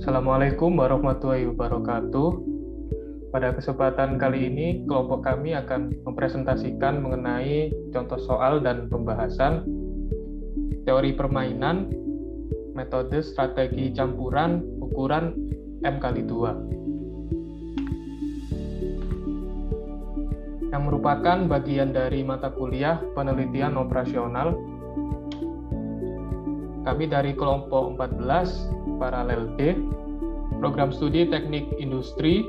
Assalamualaikum warahmatullahi wabarakatuh. Pada kesempatan kali ini, kelompok kami akan mempresentasikan mengenai contoh soal dan pembahasan teori permainan, metode strategi campuran, ukuran M×2. Yang merupakan bagian dari mata kuliah penelitian operasional. Kami dari kelompok 14, paralel D, program studi teknik industri,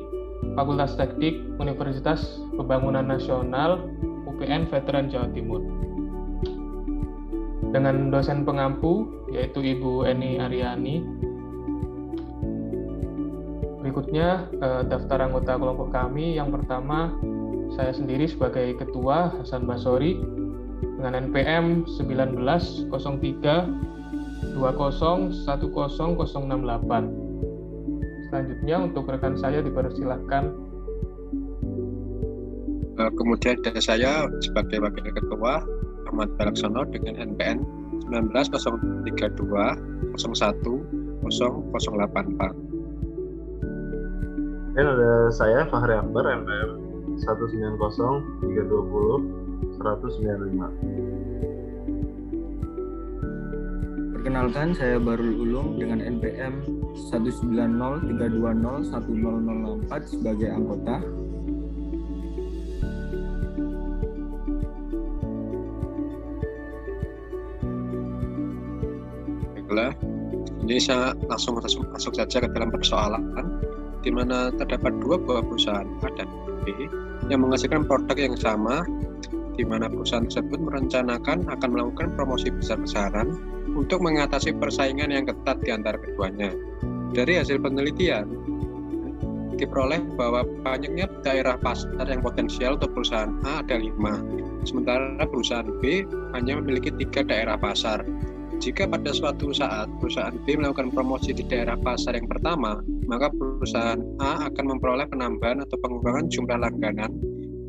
Fakultas Teknik Universitas Pembangunan Nasional, UPN Veteran Jawa Timur. Dengan dosen pengampu, yaitu Ibu Eni Aryani. Berikutnya, daftar anggota kelompok kami. Yang pertama, saya sendiri sebagai Ketua, Hasan Basori, dengan NPM 1903-201068. Selanjutnya untuk rekan saya dipersilahkan. Kemudian ada saya sebagai Wakil Ketua, Ahmad Balaksono, dengan NPM 1903-201084. Dan ada saya Fahri Akbar, NPM 190-320-195. Perkenalkan, saya Barul Ulum dengan NPM 190-320-1004 sebagai anggota. Baiklah, ini saya langsung masuk saja ke dalam persoalan, di mana terdapat dua buah perusahaan A dan B yang menghasilkan produk yang sama, di mana perusahaan tersebut merencanakan akan melakukan promosi besar-besaran untuk mengatasi persaingan yang ketat di antara keduanya. Dari hasil penelitian, diperoleh bahwa banyaknya daerah pasar yang potensial untuk perusahaan A ada 5, sementara perusahaan B hanya memiliki 3 daerah pasar. Jika pada suatu saat perusahaan B melakukan promosi di daerah pasar yang pertama, maka perusahaan A akan memperoleh penambahan atau pengurangan jumlah langganan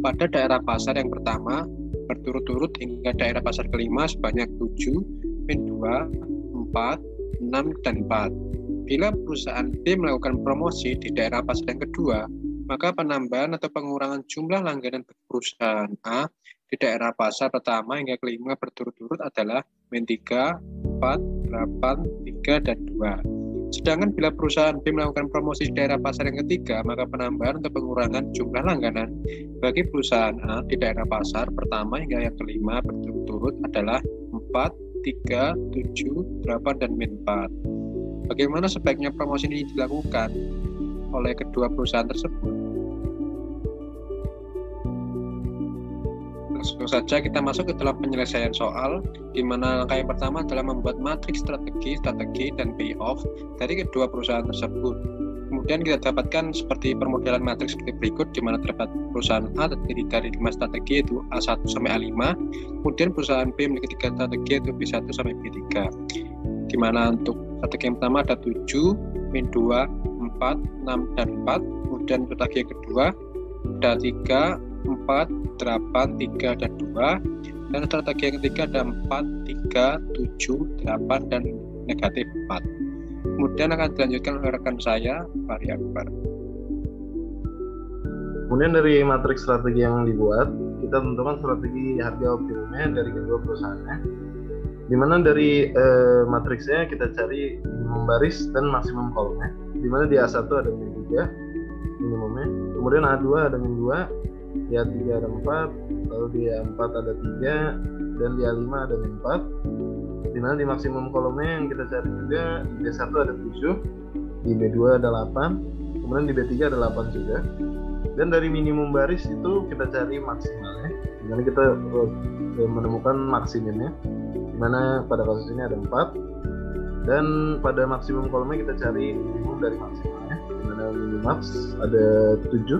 pada daerah pasar yang pertama berturut-turut hingga daerah pasar kelima sebanyak 7, min 2, 4, 6, dan 4. Bila perusahaan B melakukan promosi di daerah pasar yang kedua, maka penambahan atau pengurangan jumlah langganan perusahaan A di daerah pasar pertama hingga kelima berturut-turut adalah min 3, 4, 8, 3, dan 2. Sedangkan bila perusahaan B melakukan promosi di daerah pasar yang ketiga, maka penambahan atau pengurangan jumlah langganan bagi perusahaan A di daerah pasar pertama hingga yang kelima berturut-turut adalah 4, 3, 7, 8, dan min 4. Bagaimana sebaiknya promosi ini dilakukan oleh kedua perusahaan tersebut? Langsung saja kita masuk ke dalam penyelesaian soal, di mana langkah yang pertama adalah membuat matriks strategi, dan payoff dari kedua perusahaan tersebut. Kemudian kita dapatkan seperti permodelan matriks seperti berikut, di mana terdapat perusahaan A terdiri dari 5 strategi yaitu A1 sampai A5, kemudian perusahaan B memiliki 3 strategi yaitu B1 sampai B3. Di mana untuk strategi yang pertama ada 7, min 2, 4, 6, dan 4. Kemudian strategi yang kedua ada 3, 4, 8, 3, dan 2. Dan strategi yang ketiga ada 4, 3, 7, 8, dan negatif 4. Kemudian akan dilanjutkan oleh rekan saya, Fahri Akbar. Kemudian dari matriks strategi yang dibuat, kita tentukan strategi harga optimumnya dari kedua perusahaannya. Di mana dari matriksnya kita cari minimum baris dan maksimum kolomnya. Di mana di A1 ada min 3 minimumnya, kemudian A2 ada min 2, di A3 ada 4, lalu di A4 ada 3, dan di A5 ada min 4. Di mana di maksimum kolomnya yang kita cari juga di B1 ada 7, di B2 ada 8, kemudian di B3 ada 8 juga. Dan dari minimum baris itu kita cari maksimalnya, di mana kita menemukan maksimumnya, di mana pada kasus ini ada 4. Dan pada maksimum kolomnya kita cari minimum dari maksimalnya, di mana minimax ada 7.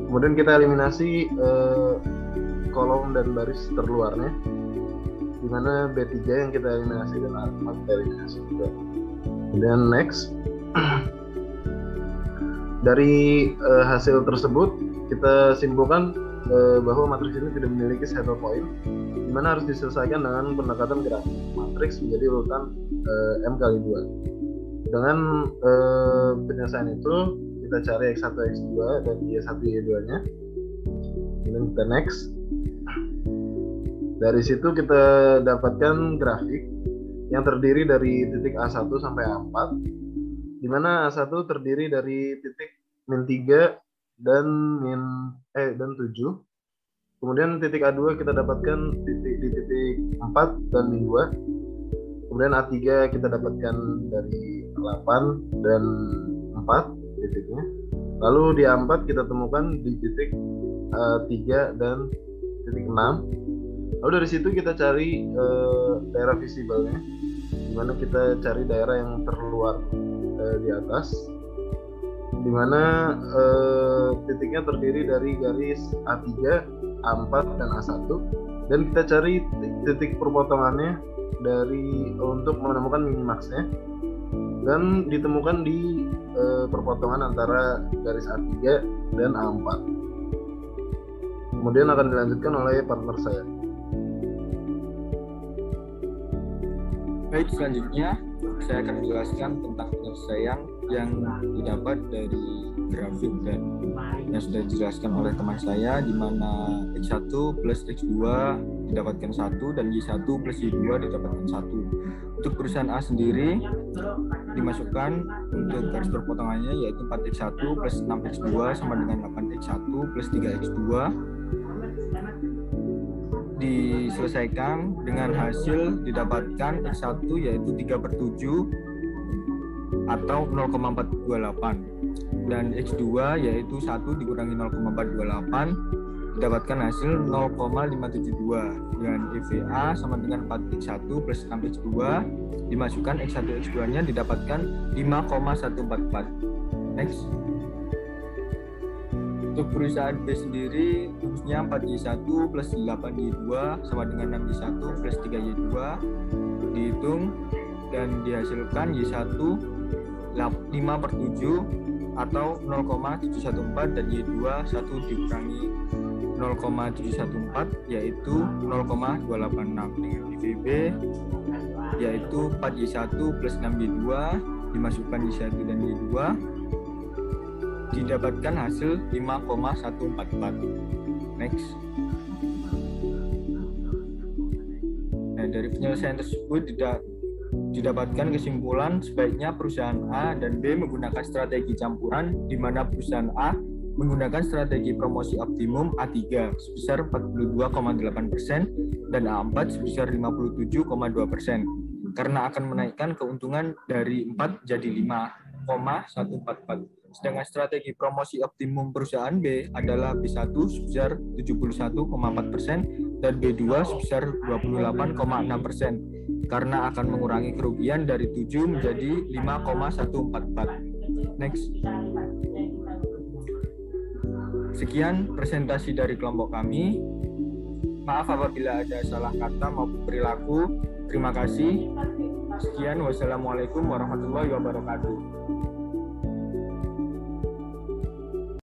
Kemudian kita eliminasi kolom dan baris terluarnya, di mana B3 yang kita eliminasi dan A4 kita eliminasi juga. Kemudian next, dari hasil tersebut kita simpulkan bahwa matriks ini tidak memiliki saddle point, di mana harus diselesaikan dengan pendekatan grafik matriks menjadi urutan M×2. Dengan penyelesaian itu kita cari X1, X2 dan Y1, Y2-nya. Kemudian kita next. Dari situ kita dapatkan grafik yang terdiri dari titik A1 sampai A4, di mana A1 terdiri dari titik min 3 dan 7. Kemudian titik A2 kita dapatkan di titik 4 dan min 2. Kemudian A3 kita dapatkan dari 8 dan 4 titiknya. Lalu di A4 kita temukan di titik 3 dan titik 6. Lalu dari situ kita cari daerah visible-nya, di mana kita cari daerah yang terluar di atas, di mana titiknya terdiri dari garis A3, A4 dan A1, dan kita cari titik perpotongannya untuk menemukan minimaxnya, dan ditemukan di perpotongan antara garis A3 dan A4. Kemudian akan dilanjutkan oleh partner saya. Baik, selanjutnya saya akan menjelaskan tentang penyelesaian yang didapat dari grafik dan yang sudah dijelaskan oleh teman saya, di mana X1 plus X2 didapatkan 1 dan Y1 plus Y2 didapatkan 1. Untuk perusahaan A sendiri dimasukkan untuk garis perpotongannya yaitu 4X1 plus 6X2 sama dengan 8X1 plus 3X2. Diselesaikan dengan hasil didapatkan X1 yaitu 3/7 atau 0,428, dan X2 yaitu 1 dikurangi 0,428 didapatkan hasil 0,572, dan EVA sama dengan 4X1 plus 6X2 dimasukkan X1 X2 nya didapatkan 5,144. Next. Untuk perusahaan B sendiri rumusnya 4Y1 plus 8Y2 sama dengan 6Y1 plus 3Y2 dihitung dan dihasilkan Y1 5/7 atau 0,714 dan Y2 1 dikurangi 0,714 yaitu 0,286, dengan IVB yaitu 4Y1 plus 6Y2 dimasukkan Y1 dan Y2 didapatkan hasil 5,144. Next. Nah, dari penyelesaian tersebut didapatkan kesimpulan sebaiknya perusahaan A dan B menggunakan strategi campuran, di mana perusahaan A menggunakan strategi promosi optimum A3 sebesar 42,8% dan A4 sebesar 57,2%, karena akan menaikkan keuntungan dari 4 jadi 5,144. Sedangkan strategi promosi optimum perusahaan B adalah B1 sebesar 71,4% dan B2 sebesar 28,6%, karena akan mengurangi kerugian dari 7 menjadi 5,144. Next. Sekian presentasi dari kelompok kami. Maaf apabila ada salah kata maupun perilaku. Terima kasih. Sekian, wassalamualaikum warahmatullahi wabarakatuh.